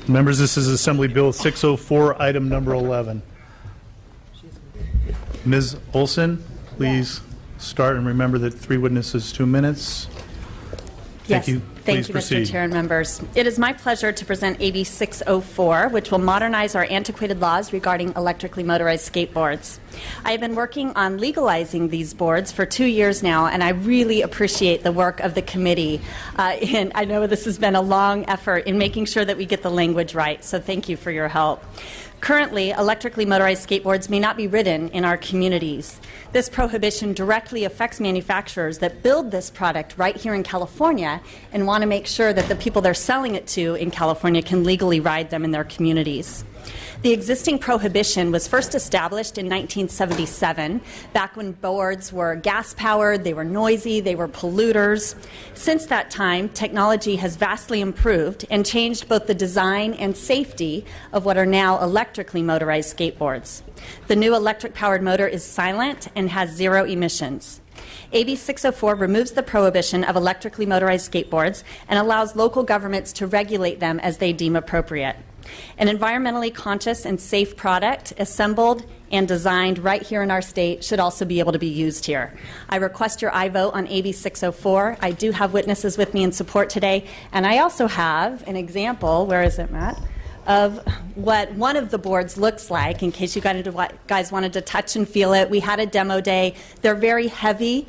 Members, this is Assembly Bill 604, item number 11. Ms. Olson, please start, and remember that 3 witnesses, 2 minutes. Yes. Thank you. Thank you, Mr. Chair and members. It is my pleasure to present AB 604, which will modernize our antiquated laws regarding electrically motorized skateboards. I have been working on legalizing these boards for 2 years now, and I really appreciate the work of the committee. And I know this has been a long effort in making sure that we get the language right, so thank you for your help. Currently, electrically motorized skateboards may not be ridden in our communities. This prohibition directly affects manufacturers that build this product right here in California and want to make sure that the people they're selling it to in California can legally ride them in their communities. The existing prohibition was first established in 1977, back when boards were gas-powered, they were noisy, they were polluters. Since that time, technology has vastly improved and changed both the design and safety of what are now electrically motorized skateboards. The new electric-powered motor is silent and has 0 emissions. AB 604 removes the prohibition of electrically motorized skateboards and allows local governments to regulate them as they deem appropriate. An environmentally conscious and safe product assembled and designed right here in our state should also be able to be used here. I request your aye vote on AB 604. I do have witnesses with me in support today, and I also have an example, where is it, Matt, of what one of the boards looks like, in case you guys wanted to touch and feel it. We had a demo day. They're very heavy,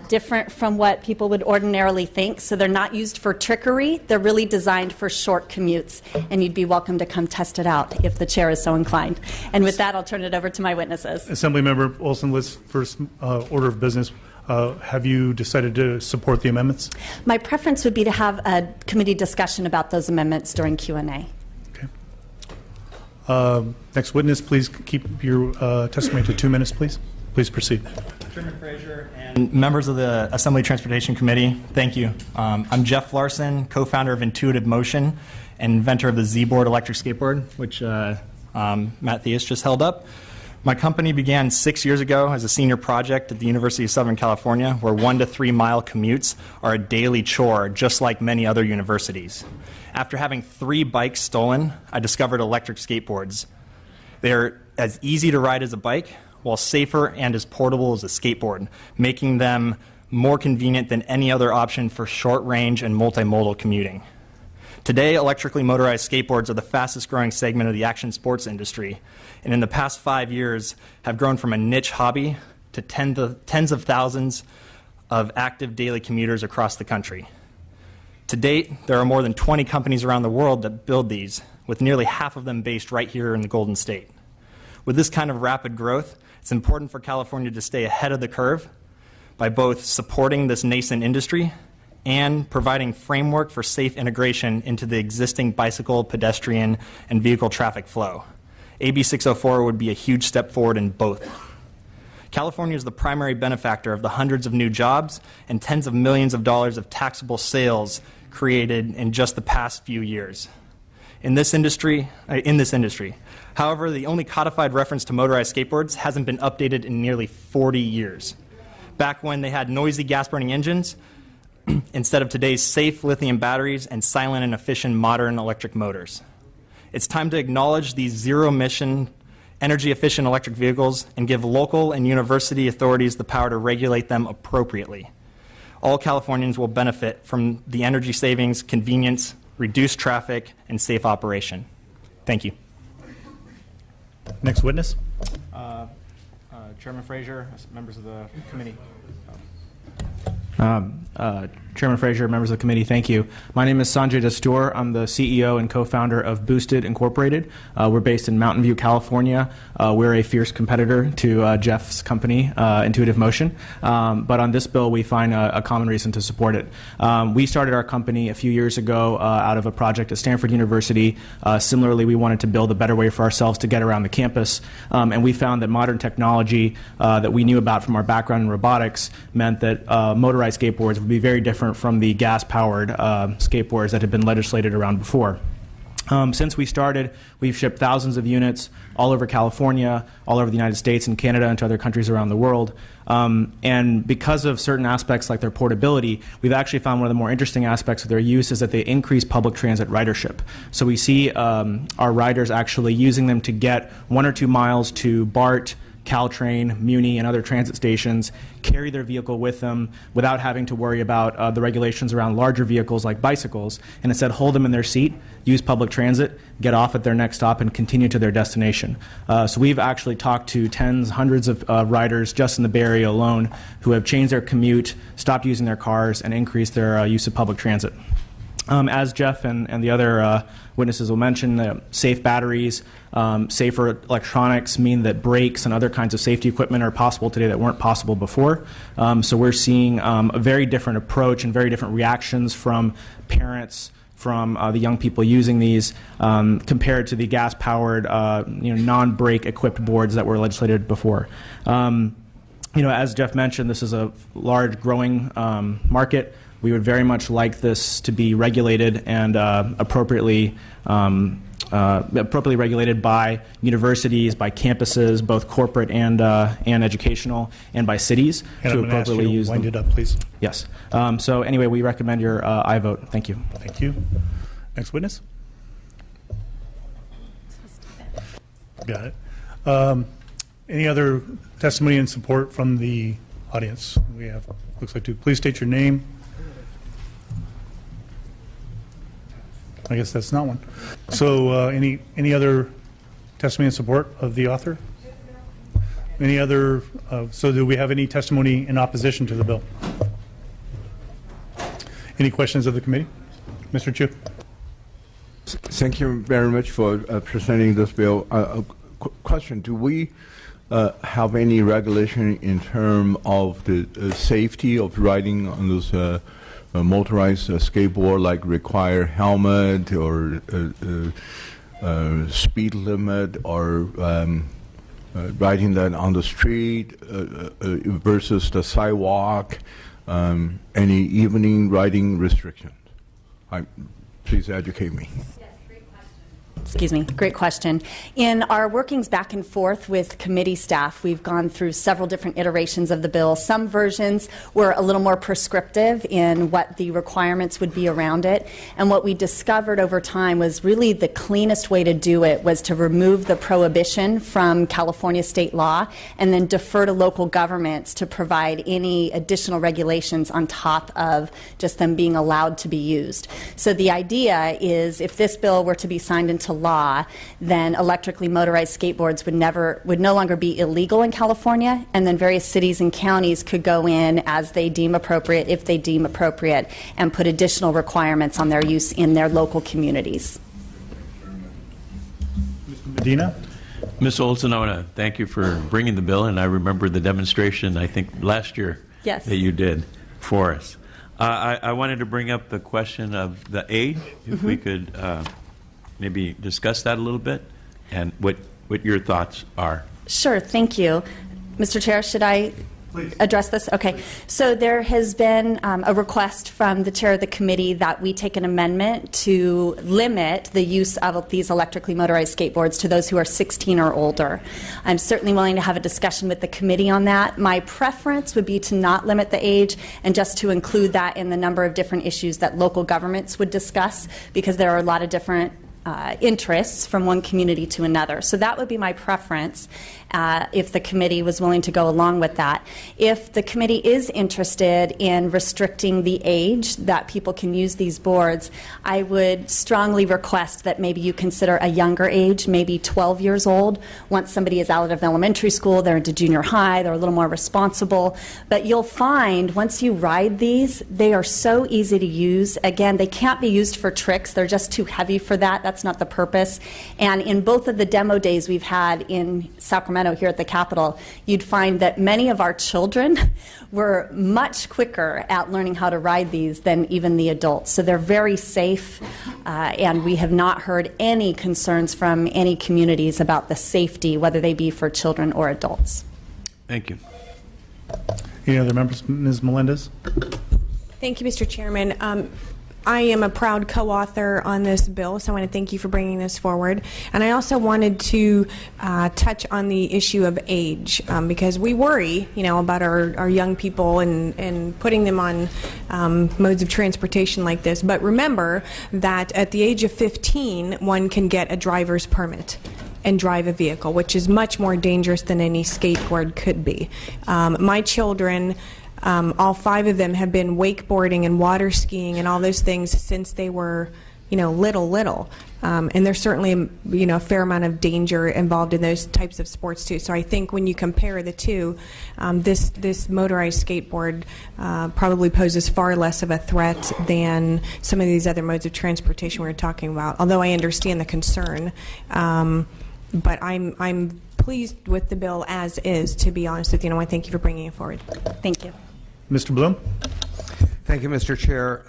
different from what people would ordinarily think, so they're not used for trickery. They're really designed for short commutes, and you'd be welcome to come test it out if the chair is so inclined. And with that, I'll turn it over to my witnesses. Assemblymember Olson, let's first order of business. Have you decided to support the amendments? My preference would be to have a committee discussion about those amendments during Q&A. Next witness, please keep your testimony to 2 minutes, please. Please proceed. Chairman Frazier and members of the Assembly Transportation Committee, thank you. I'm Jeff Larson, co-founder of Intuitive Motion and inventor of the Z-Board electric skateboard, which Matt Theus just held up. My company began 6 years ago as a senior project at the University of Southern California, where 1 to 3 mile commutes are a daily chore, just like many other universities. After having 3 bikes stolen, I discovered electric skateboards. They're as easy to ride as a bike, while safer and as portable as a skateboard, making them more convenient than any other option for short-range and multimodal commuting. Today, electrically motorized skateboards are the fastest growing segment of the action sports industry, and in the past 5 years have grown from a niche hobby to tens of thousands of active daily commuters across the country. To date, there are more than 20 companies around the world that build these, with nearly half of them based right here in the Golden State. With this kind of rapid growth, it's important for California to stay ahead of the curve by both supporting this nascent industry and providing framework for safe integration into the existing bicycle, pedestrian, and vehicle traffic flow. AB 604 would be a huge step forward in both. California is the primary benefactor of the hundreds of new jobs and tens of millions of dollars of taxable sales created in just the past few years. In this industry. However, the only codified reference to motorized skateboards hasn't been updated in nearly 40 years. Back when they had noisy gas-burning engines, instead of today's safe lithium batteries and silent and efficient modern electric motors. It's time to acknowledge these zero-emission, energy-efficient electric vehicles and give local and university authorities the power to regulate them appropriately. All Californians will benefit from the energy savings, convenience, reduced traffic, and safe operation. Thank you. Next witness. Chairman Frazier, members of the committee. Chairman Frazier, members of the committee, thank you. My name is Sanjay Dastur. I'm the CEO and co-founder of Boosted Incorporated. We're based in Mountain View, California. We're a fierce competitor to Jeff's company, Intuitive Motion. But on this bill, we find a common reason to support it. We started our company a few years ago out of a project at Stanford University. Similarly, we wanted to build a better way for ourselves to get around the campus. And we found that modern technology that we knew about from our background in robotics meant that motorized skateboards would be very different from the gas-powered skateboards that had been legislated around before. Since we started, we've shipped thousands of units all over California, all over the United States and Canada, and to other countries around the world. And because of certain aspects like their portability, we've actually found one of the more interesting aspects of their use is that they increase public transit ridership. So we see our riders actually using them to get 1 or 2 miles to BART, Caltrain, Muni, and other transit stations, carry their vehicle with them without having to worry about the regulations around larger vehicles like bicycles, and instead hold them in their seat, use public transit, get off at their next stop, and continue to their destination. So we've actually talked to tens, hundreds of riders just in the Bay Area alone who have changed their commute, stopped using their cars, and increased their use of public transit. As Jeff and the other witnesses will mention, safe batteries, safer electronics mean that brakes and other kinds of safety equipment are possible today that weren't possible before. So we're seeing a very different approach and very different reactions from parents, from the young people using these, compared to the gas-powered, non-brake equipped boards that were legislated before. As Jeff mentioned, this is a large growing market. We would very much like this to be regulated and appropriately regulated by universities, by campuses, both corporate and educational, and by cities And to I'm going to ask you appropriately to use wind them. it up, please. Yes. So anyway, we recommend your aye vote. Thank you. Thank you. Next witness. Got it. Any other testimony in support from the audience? We have, looks like two. Please state your name. I guess that's not one. So any other testimony in support of the author? Any other, so do we have any testimony in opposition to the bill? Any questions of the committee? Mr. Chu. Thank you very much for presenting this bill. Question, do we have any regulation in terms of the safety of riding on those motorized skateboard, like require helmet or speed limit, or riding that on the street versus the sidewalk? Any evening riding restrictions? Please educate me. Excuse me, great question. In our workings back and forth with committee staff, we've gone through several different iterations of the bill. Some versions were a little more prescriptive in what the requirements would be around it. And what we discovered over time was really the cleanest way to do it was to remove the prohibition from California state law and then defer to local governments to provide any additional regulations on top of just them being allowed to be used. So the idea is if this bill were to be signed into law, then electrically motorized skateboards would no longer be illegal in California, and then various cities and counties could go in as they deem appropriate, if they deem appropriate, and put additional requirements on their use in their local communities. Mr. Medina? Ms. Olson, I want to thank you for bringing the bill, and I remember the demonstration, I think, last year Yes. that you did for us. I wanted to bring up the question of the age, if we could maybe discuss that a little bit, and what your thoughts are. Sure, thank you. Mr. Chair, should I address this? Okay. So there has been a request from the chair of the committee that we take an amendment to limit the use of these electrically motorized skateboards to those who are 16 or older. I'm certainly willing to have a discussion with the committee on that. My preference would be to not limit the age and just to include that in the number of different issues that local governments would discuss, because there are a lot of different interests from one community to another. So that would be my preference if the committee was willing to go along with that. If the committee is interested in restricting the age that people can use these boards, I would strongly request that maybe you consider a younger age, maybe 12 years old. Once somebody is out of elementary school, they're into junior high, they're a little more responsible. But you'll find once you ride these, they are so easy to use. Again, they can't be used for tricks. They're just too heavy for that. That's not the purpose. And in both of the demo days we've had in Sacramento here at the Capitol, you'd find that many of our children were much quicker at learning how to ride these than even the adults. So they're very safe, and we have not heard any concerns from any communities about the safety, whether they be for children or adults. Thank you. Any other members? Ms. Melendez? Thank you, Mr. Chairman. I am a proud co-author on this bill, so I want to thank you for bringing this forward. And I also wanted to touch on the issue of age, because we worry, about our young people and putting them on modes of transportation like this. But remember that at the age of 15, one can get a driver's permit and drive a vehicle, which is much more dangerous than any skateboard could be. My children, all 5 of them, have been wakeboarding and water skiing and all those things since they were, little. And there's certainly, a fair amount of danger involved in those types of sports too. So I think when you compare the two, this motorized skateboard probably poses far less of a threat than some of these other modes of transportation we were talking about. Although I understand the concern, but I'm pleased with the bill as is. To be honest with you, and I thank you for bringing it forward. Thank you. Mr. Bloom? Thank you, Mr. Chair.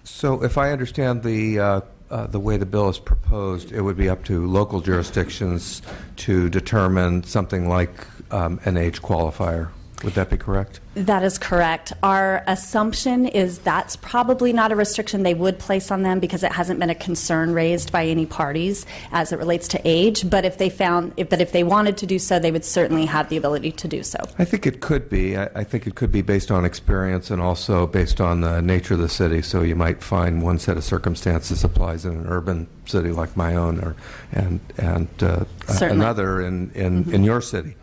So if I understand the way the bill is proposed, it would be up to local jurisdictions to determine something like an age qualifier. Would that be correct? That is correct. Our assumption is that's probably not a restriction they would place on them because it hasn't been a concern raised by any parties as it relates to age. But if they wanted to do so, they would certainly have the ability to do so. I think it could be. I think it could be based on experience and also based on the nature of the city. So you might find one set of circumstances applies in an urban city like my own, and another in your city.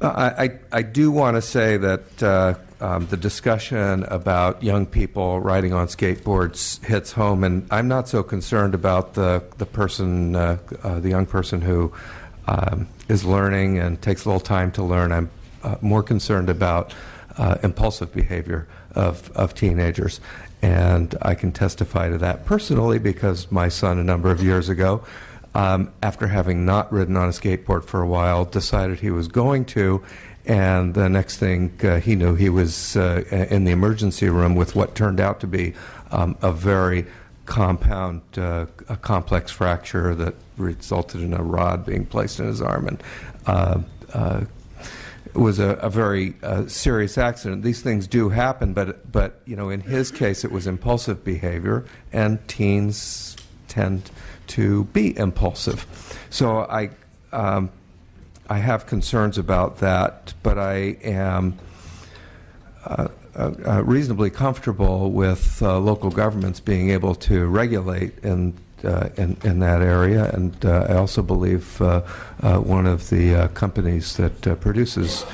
I do want to say that the discussion about young people riding on skateboards hits home, and I'm not so concerned about the young person who is learning and takes a little time to learn. I'm more concerned about impulsive behavior of teenagers. And I can testify to that personally because my son, a number of years ago, after having not ridden on a skateboard for a while, decided he was going to, and the next thing he knew, he was in the emergency room with what turned out to be a very a complex fracture that resulted in a rod being placed in his arm, and it was a very serious accident. These things do happen, but in his case, it was impulsive behavior, and teens tend to be impulsive. So I have concerns about that, but I am reasonably comfortable with local governments being able to regulate in that area. And I also believe one of the companies that produces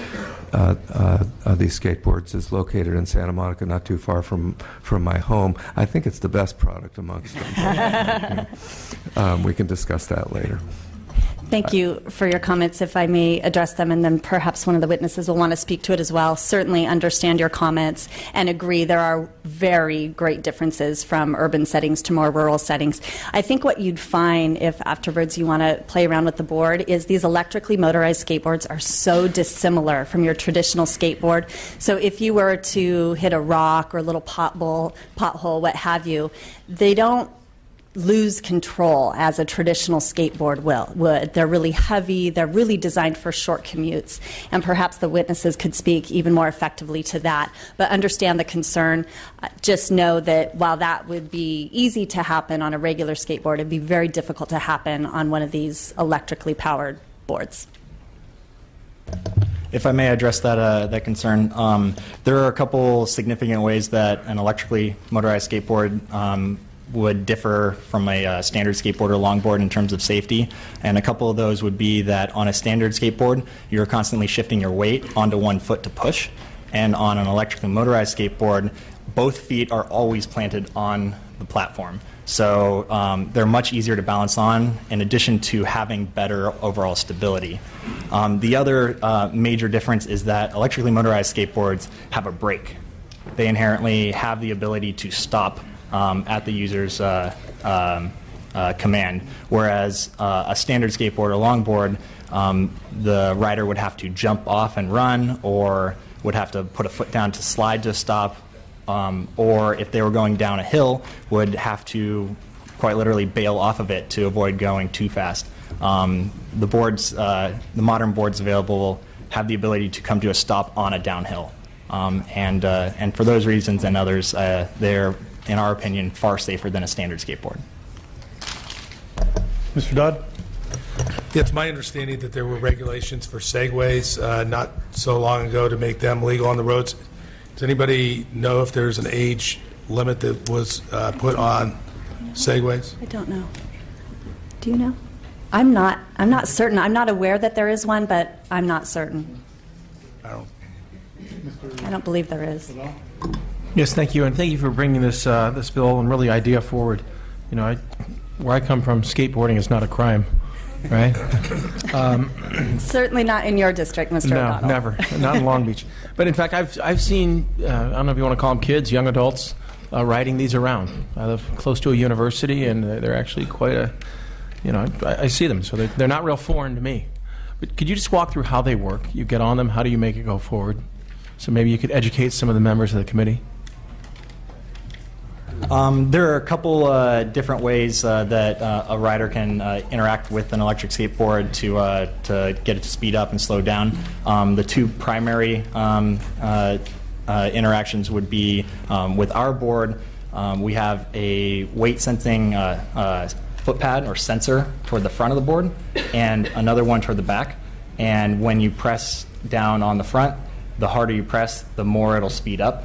these skateboards is located in Santa Monica, not too far from my home. I think it's the best product amongst them. We can discuss that later. Thank you for your comments. If I may address them, and then perhaps one of the witnesses will want to speak to it as well. Certainly understand your comments and agree there are very great differences from urban settings to more rural settings. I think what you'd find if afterwards you want to play around with the board is these electrically motorized skateboards are so dissimilar from your traditional skateboard. So if you were to hit a rock or a little pothole, what have you, they don't lose control as a traditional skateboard would. They're really heavy, they're really designed for short commutes, and perhaps the witnesses could speak even more effectively to that. But understand the concern. Just know that while that would be easy to happen on a regular skateboard, it'd be very difficult to happen on one of these electrically powered boards. If I may address that concern, there are a couple significant ways that an electrically motorized skateboard would differ from a standard skateboard or longboard in terms of safety. And a couple of those would be that on a standard skateboard, you're constantly shifting your weight onto one foot to push. And on an electrically motorized skateboard, both feet are always planted on the platform. So they're much easier to balance on, in addition to having better overall stability. The other major difference is that electrically motorized skateboards have a brake. They inherently have the ability to stop at the user's command, whereas a standard skateboard or longboard, the rider would have to jump off and run, or would have to put a foot down to slide to stop, or if they were going down a hill, would have to quite literally bail off of it to avoid going too fast. The modern boards available have the ability to come to a stop on a downhill. And for those reasons and others, they're in our opinion, far safer than a standard skateboard. Mr. Dodd? Yeah, it's my understanding that there were regulations for segways not so long ago to make them legal on the roads. Does anybody know if there's an age limit that was put on segways? I don't know. Do you know? I'm not certain. I'm not aware that there is one, but I'm not certain. I don't believe there is. Yes, thank you, and thank you for bringing this this bill and really idea forward. You know, where I come from, skateboarding is not a crime, right? Certainly not in your district, Mr. No, O'Donnell. never, not in Long Beach. But in fact, I've seen I don't know if you want to call them kids, young adults, riding these around. I live close to a university, and they're actually quite a, you know, I see them, so they're not real foreign to me. But could you just walk through how they work? You get on them. How do you make it go forward? So maybe you could educate some of the members of the committee. There are a couple different ways that a rider can interact with an electric skateboard to get it to speed up and slow down. The two primary interactions would be with our board. We have a weight sensing foot pad or sensor toward the front of the board and another one toward the back. And when you press down on the front, the harder you press, the more it'll speed up.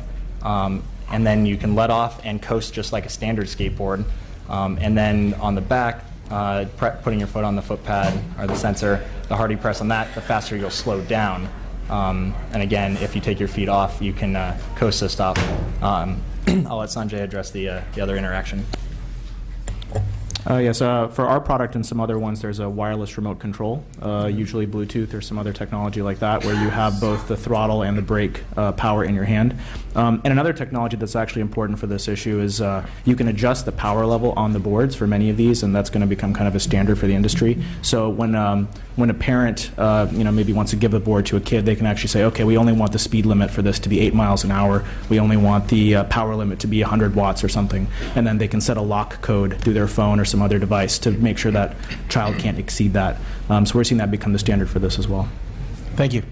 And then you can let off and coast just like a standard skateboard. And then on the back, putting your foot on the foot pad or the sensor, the harder you press on that, the faster you'll slow down. And again, if you take your feet off, you can coast to stop. I'll let Sanjay address the other interaction. Yes, for our product and some other ones, there's a wireless remote control, usually Bluetooth or some other technology like that, where you have both the throttle and the brake power in your hand. And another technology that's actually important for this issue is you can adjust the power level on the boards for many of these, and that's going to become kind of a standard for the industry. So when a parent maybe wants to give a board to a kid, they can actually say, okay, we only want the speed limit for this to be 8 miles an hour. We only want the power limit to be 100 watts or something. And then they can set a lock code through their phone or some other device to make sure that child can't exceed that. So we're seeing that become the standard for this as well. Thank you.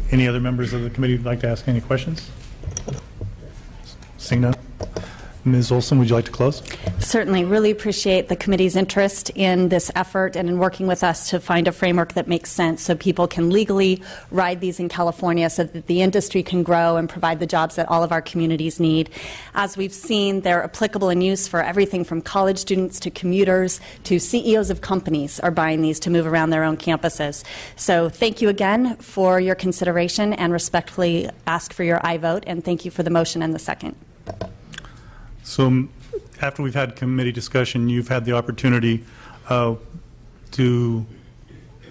Any other members of the committee would like to ask any questions? Seeing none. Ms. Olson, would you like to close? Certainly. Really appreciate the committee's interest in this effort and in working with us to find a framework that makes sense so people can legally ride these in California so that the industry can grow and provide the jobs that all of our communities need. As we've seen, they're applicable in use for everything from college students to commuters to CEOs of companies are buying these to move around their own campuses. So thank you again for your consideration and respectfully ask for your aye vote, and thank you for the motion and the second. So after we've had committee discussion, you've had the opportunity to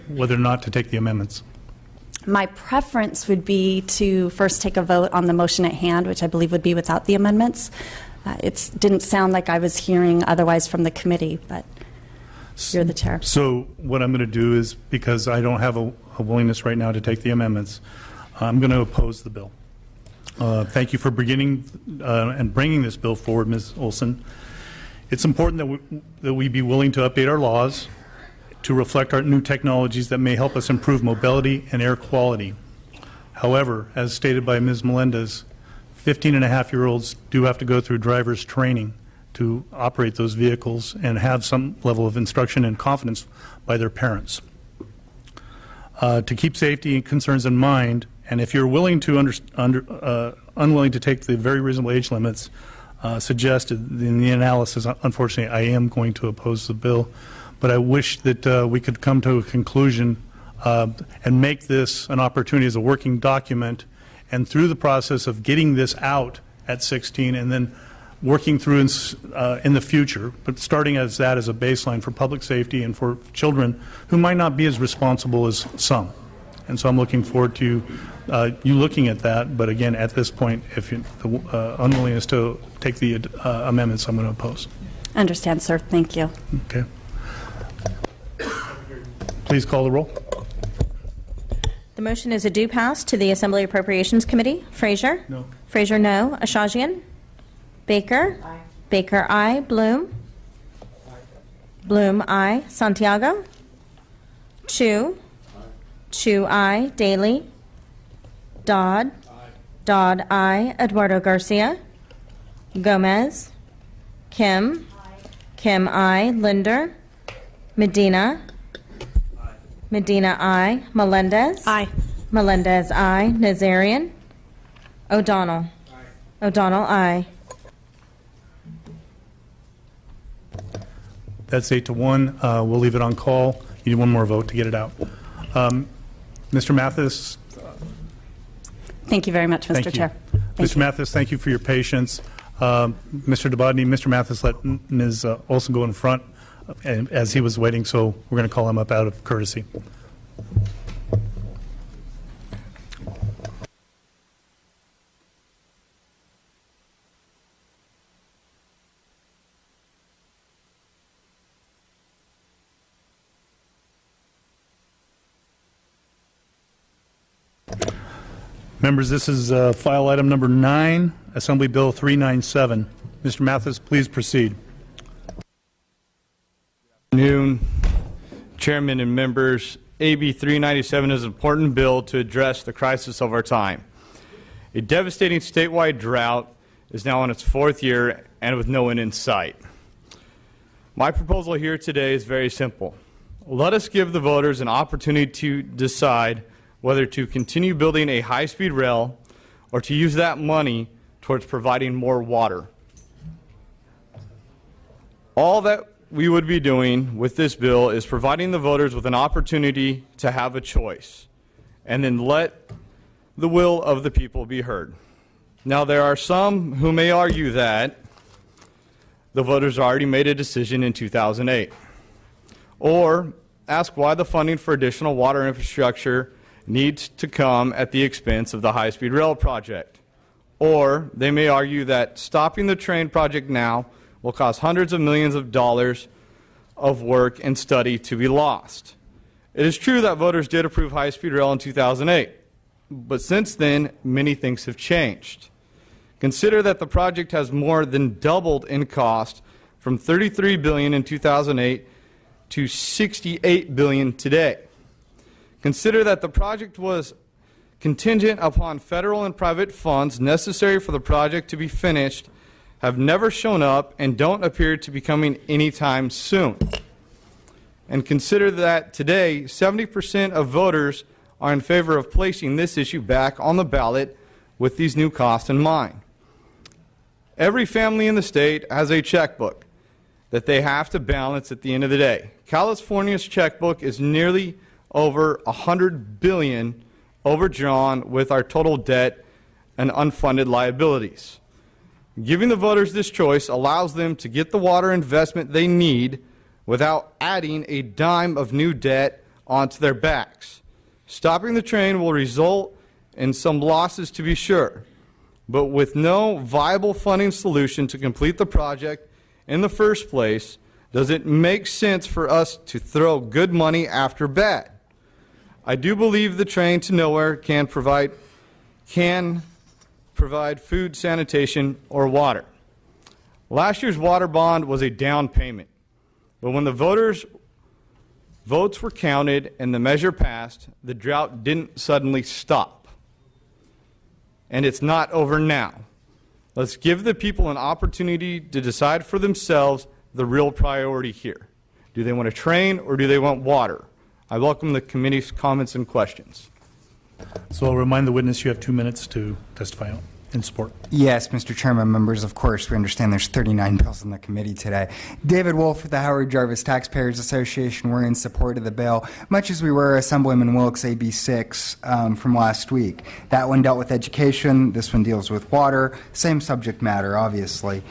whether or not to take the amendments. My preference would be to first take a vote on the motion at hand, which I believe would be without the amendments. It didn't sound like I was hearing otherwise from the committee, but you're the chair. So what I'm going to do is, because I don't have a willingness right now to take the amendments, I'm going to oppose the bill. Thank you for beginning and bringing this bill forward, Ms. Olson. It's important that we be willing to update our laws to reflect our new technologies that may help us improve mobility and air quality. However, as stated by Ms. Melendez, 15-and-a-half-year-olds do have to go through driver's training to operate those vehicles and have some level of instruction and confidence by their parents. To keep safety concerns in mind, and if you're willing to unwilling to take the very reasonable age limits suggested in the analysis, unfortunately, I am going to oppose the bill. But I wish that we could come to a conclusion and make this an opportunity as a working document, and through the process of getting this out at 16 and then working through in the future, but starting as that as a baseline for public safety and for children who might not be as responsible as some. And so I'm looking forward to you looking at that. But again, at this point, if the unwillingness to take the amendments, I'm going to oppose. Understand, sir. Thank you. Okay. Please call the roll. The motion is a due pass to the Assembly Appropriations Committee. Frazier? No. Frazier, no. Ashajian? Baker? Aye. Baker, aye. Bloom? Aye. Bloom, aye. Santiago? Chu? Aye. Chu, aye. Daly? Dodd? Aye. Dodd, aye. Eduardo Garcia? Gomez. Kim. Kim, I. Linder. Medina. Medina, I. Melendez. Aye. Melendez, I. Nazarian. O'Donnell. O'Donnell, I. That's 8-1. We'll leave it on call. You need one more vote to get it out. Mr. Mathis, Thank you very much, Mr. thank you. Chair. Mr. Mathis, thank you for your patience. Mr. Dabadny, Mr. Mathis let Ms. Olson go in front as he was waiting, so we're going to call him up out of courtesy. Members, this is file item number 9, Assembly Bill 397. Mr. Mathis, please proceed. Noon, Chairman and members. AB 397 is an important bill to address the crisis of our time. A devastating statewide drought is now in its 4th year and with no end in sight. My proposal here today is very simple. Let us give the voters an opportunity to decide whether to continue building a high-speed rail or to use that money towards providing more water. All that we would be doing with this bill is providing the voters with an opportunity to have a choice, and then let the will of the people be heard. Now, there are some who may argue that the voters already made a decision in 2008, or ask why the funding for additional water infrastructure needs to come at the expense of the high-speed rail project. Or they may argue that stopping the train project now will cause hundreds of millions of dollars of work and study to be lost. It is true that voters did approve high-speed rail in 2008, but since then, many things have changed. Consider that the project has more than doubled in cost from $33 billion in 2008 to $68 billion today. Consider that the project was contingent upon federal and private funds necessary for the project to be finished, have never shown up, and don't appear to be coming anytime soon. And consider that today, 70% of voters are in favor of placing this issue back on the ballot with these new costs in mind. Every family in the state has a checkbook that they have to balance at the end of the day. California's checkbook is nearly over $100 billion overdrawn with our total debt and unfunded liabilities. Giving the voters this choice allows them to get the water investment they need without adding a dime of new debt onto their backs. Stopping the train will result in some losses, to be sure, but with no viable funding solution to complete the project in the first place, does it make sense for us to throw good money after bad? I do believe the train to nowhere can provide food, sanitation, or water. Last year's water bond was a down payment, but when the votes were counted and the measure passed, the drought didn't suddenly stop. And it's not over now. Let's give the people an opportunity to decide for themselves the real priority here. Do they want a train or do they want water? I welcome the committee's comments and questions. So I'll remind the witness you have 2 minutes to testify in support. Yes, Mr. Chairman, members, of course, we understand there's 39 bills in the committee today. David Wolf with the Howard Jarvis Taxpayers Association. We're in support of the bill, much as we were Assemblyman Wilkes' AB 6 from last week. That one dealt with education. This one deals with water. Same subject matter, obviously.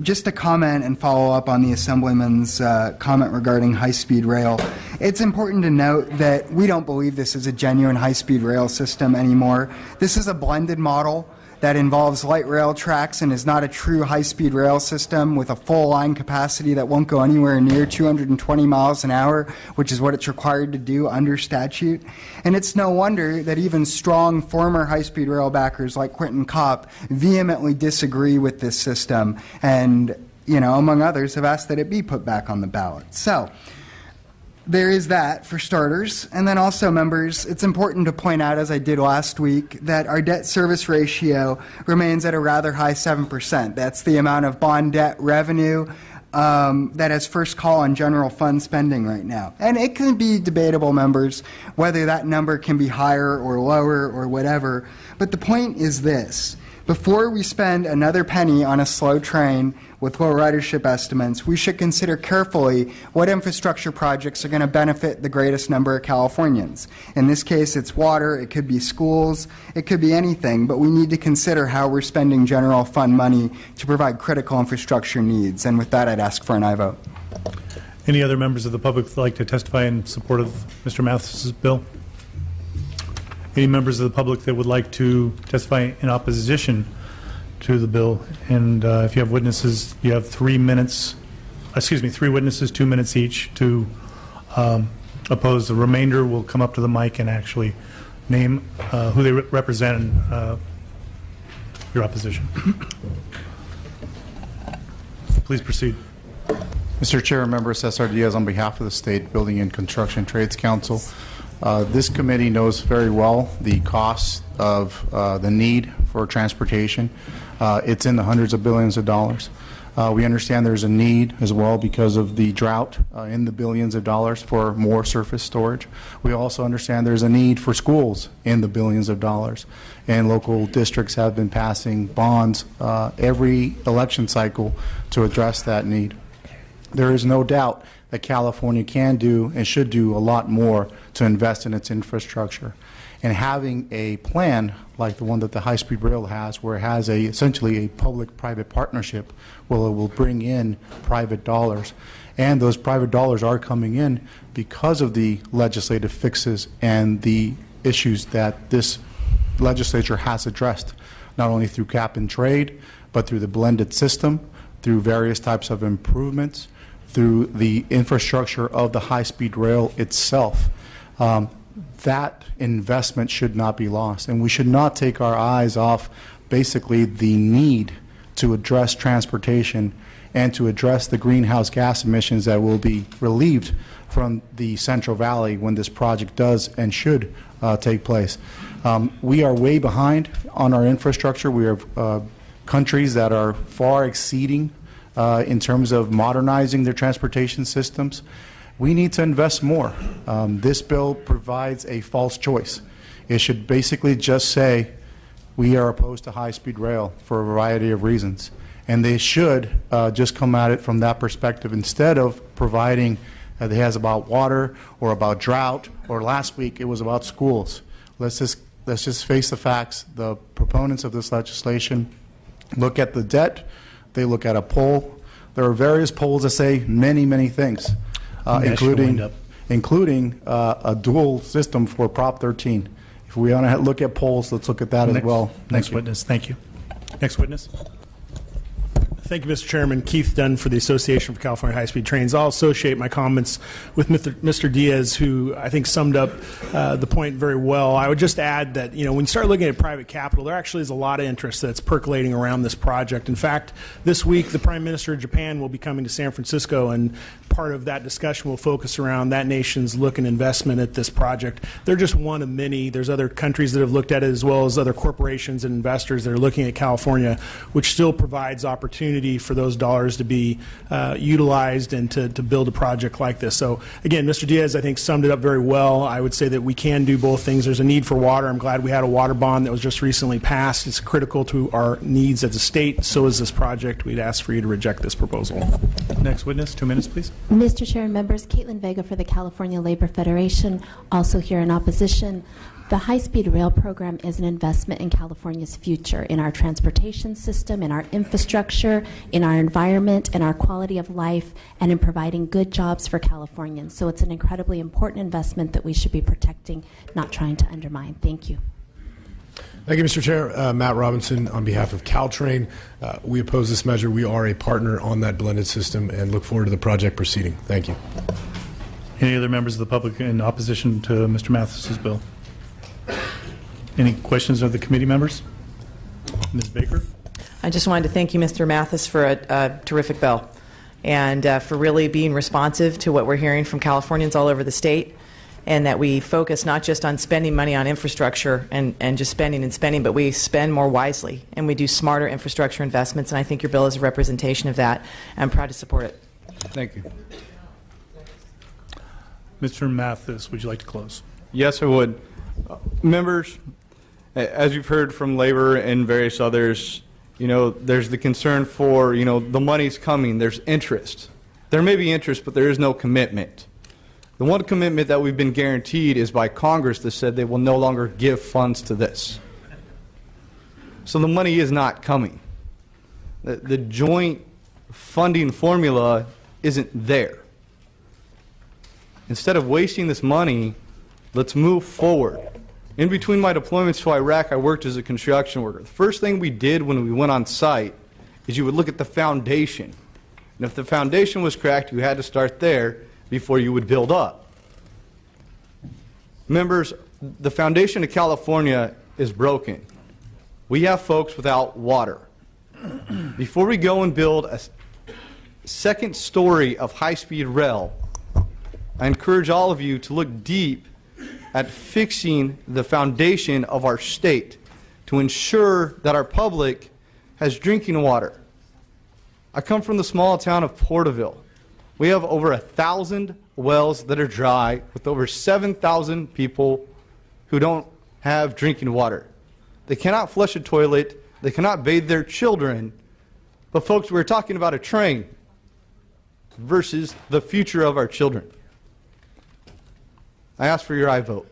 Just to comment and follow up on the Assemblyman's comment regarding high-speed rail, it's important to note that we don't believe this is a genuine high-speed rail system anymore. This is a blended model that involves light rail tracks and is not a true high-speed rail system with a full line capacity that won't go anywhere near 220 miles an hour, which is what it's required to do under statute. And it's no wonder that even strong former high-speed rail backers like Quentin Kopp vehemently disagree with this system and, among others, have asked that it be put back on the ballot. So, there is that for starters. And then also, members, it's important to point out, as I did last week, that our debt service ratio remains at a rather high 7%. That's the amount of bond debt revenue that has first call on general fund spending right now. And it can be debatable, members, whether that number can be higher or lower or whatever. But the point is this. Before we spend another penny on a slow train with low ridership estimates, we should consider carefully what infrastructure projects are going to benefit the greatest number of Californians. In this case, it's water, it could be schools, it could be anything, but we need to consider how we're spending general fund money to provide critical infrastructure needs. And with that, I'd ask for an aye vote. Any other members of the public that would like to testify in support of Mr. Mathis's bill? Any members of the public that would like to testify in opposition to the bill? And if you have witnesses, you have 3 minutes, 3 witnesses, 2 minutes each to oppose. The remainder will come up to the mic and actually name who they represent and your opposition. Please proceed. Mr. Chair, member Cesar Diaz on behalf of the State Building and Construction Trades Council. This committee knows very well the costs of the need for transportation. It's in the hundreds of billions of dollars. We understand there's a need as well because of the drought in the billions of dollars for more surface storage. We also understand there's a need for schools in the billions of dollars. And local districts have been passing bonds every election cycle to address that need. There is no doubt that California can do and should do a lot more to invest in its infrastructure. And having a plan like the one that the high-speed rail has, where it has essentially a public-private partnership, well, it will bring in private dollars. And those private dollars are coming in because of the legislative fixes and the issues that this legislature has addressed, not only through cap and trade, but through the blended system, through various types of improvements, through the infrastructure of the high-speed rail itself. That investment should not be lost, and we should not take our eyes off basically the need to address transportation and to address the greenhouse gas emissions that will be relieved from the Central Valley when this project does and should take place. We are way behind on our infrastructure. We are countries that are far exceeding in terms of modernizing their transportation systems. We need to invest more. This bill provides a false choice. It should basically just say we are opposed to high-speed rail for a variety of reasons. And they should just come at it from that perspective instead of providing it has about water or about drought, or last week it was about schools. Let's just face the facts. The proponents of this legislation look at the debt. They look at a poll. There are various polls that say many, many things, including a dual system for Prop 13. If we want to look at polls, let's look at that as well. Next witness. Thank you. Next witness. Thank you, Mr. Chairman. Keith Dunn for the Association for California High-Speed Trains. I'll associate my comments with Mr. Diaz, who I think summed up the point very well. I would just add that, when you start looking at private capital, there actually is a lot of interest that's percolating around this project. In fact, this week, the Prime Minister of Japan will be coming to San Francisco, and part of that discussion will focus around that nation's look and investment at this project. They're just one of many. There's other countries that have looked at it, as well as other corporations and investors that are looking at California, which still provides opportunity for those dollars to be utilized and to build a project like this. So again, Mr. Diaz, I think, summed it up very well. I would say that we can do both things. There's a need for water. I'm glad we had a water bond that was just recently passed. It's critical to our needs as a state. So is this project. We'd ask for you to reject this proposal. Next witness, 2 minutes, please. Mr. Chair and members, Caitlin Vega for the California Labor Federation, also here in opposition. The high-speed rail program is an investment in California's future, in our transportation system, in our infrastructure, in our environment, in our quality of life, and in providing good jobs for Californians. So it's an incredibly important investment that we should be protecting, not trying to undermine. Thank you. Thank you, Mr. Chair. Matt Robinson on behalf of Caltrain. We oppose this measure. We are a partner on that blended system and look forward to the project proceeding. Thank you. Any other members of the public in opposition to Mr. Mathis's bill? Any questions of the committee members? Ms. Baker? I just wanted to thank you, Mr. Mathis, for a terrific bill. and for really being responsive to what we're hearing from Californians all over the state, and that we focus not just on spending money on infrastructure and just spending and spending, but we spend more wisely and we do smarter infrastructure investments, and I think your bill is a representation of that. I'm proud to support it. Thank you. Mr. Mathis, would you like to close? Yes, I would. Members, as you've heard from Labor and various others, there's the concern for, the money's coming, there's interest. There may be interest, but there is no commitment. The one commitment that we've been guaranteed is by Congress that said they will no longer give funds to this. So the money is not coming. The joint funding formula isn't there. Instead of wasting this money, let's move forward. In between my deployments to Iraq, I worked as a construction worker. The first thing we did when we went on site is you would look at the foundation. And if the foundation was cracked, you had to start there before you would build up. Members, the foundation of California is broken. We have folks without water. Before we go and build a second story of high-speed rail, I encourage all of you to look deep at fixing the foundation of our state to ensure that our public has drinking water. I come from the small town of Porterville. We have over 1,000 wells that are dry with over 7,000 people who don't have drinking water. They cannot flush a toilet. They cannot bathe their children. But folks, we're talking about a train versus the future of our children. I ask for your aye vote.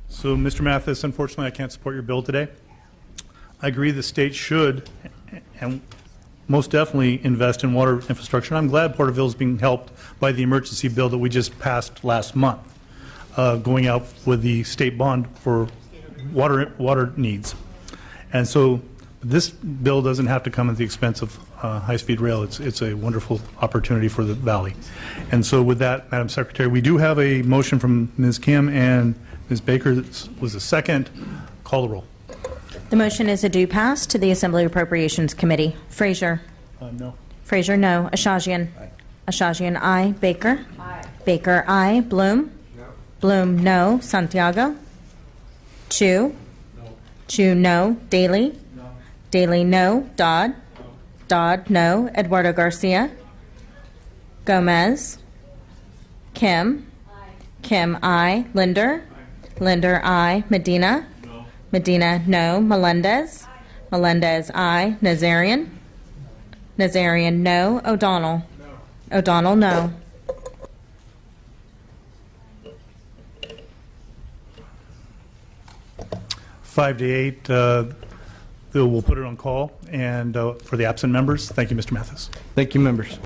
So, Mr. Mathis, unfortunately, I can't support your bill today. I agree the state should and most definitely invest in water infrastructure. I'm glad Porterville is being helped by the emergency bill that we just passed last month, going out with the state bond for water needs. And so this bill doesn't have to come at the expense of high-speed rail. It's a wonderful opportunity for the valley. And so with that, Madam Secretary, we do have a motion from Ms. Kim and Ms. Baker. This was a second. Call the roll. The motion is a due pass to the Assembly Appropriations Committee. Frazier. No. Frazier, no. Ashajian. Aye. Ashajian, aye. Baker. Aye. Baker, aye. Bloom. No. Bloom, no. Santiago. Chu. No. Chu, no. Daly. No. Daly, no. Dodd. No. Dodd, no. Eduardo Garcia. Gomez. Kim. Aye. Kim, aye. Linder. Aye. Linder, aye. Medina. No. Medina, no. Melendez. Aye. Melendez, aye. Nazarian. Nazarian, no. O'Donnell. No. O'Donnell, no. Five to eight. We'll put it on call. And for the absent members, thank you, Mr. Mathis. Thank you, members.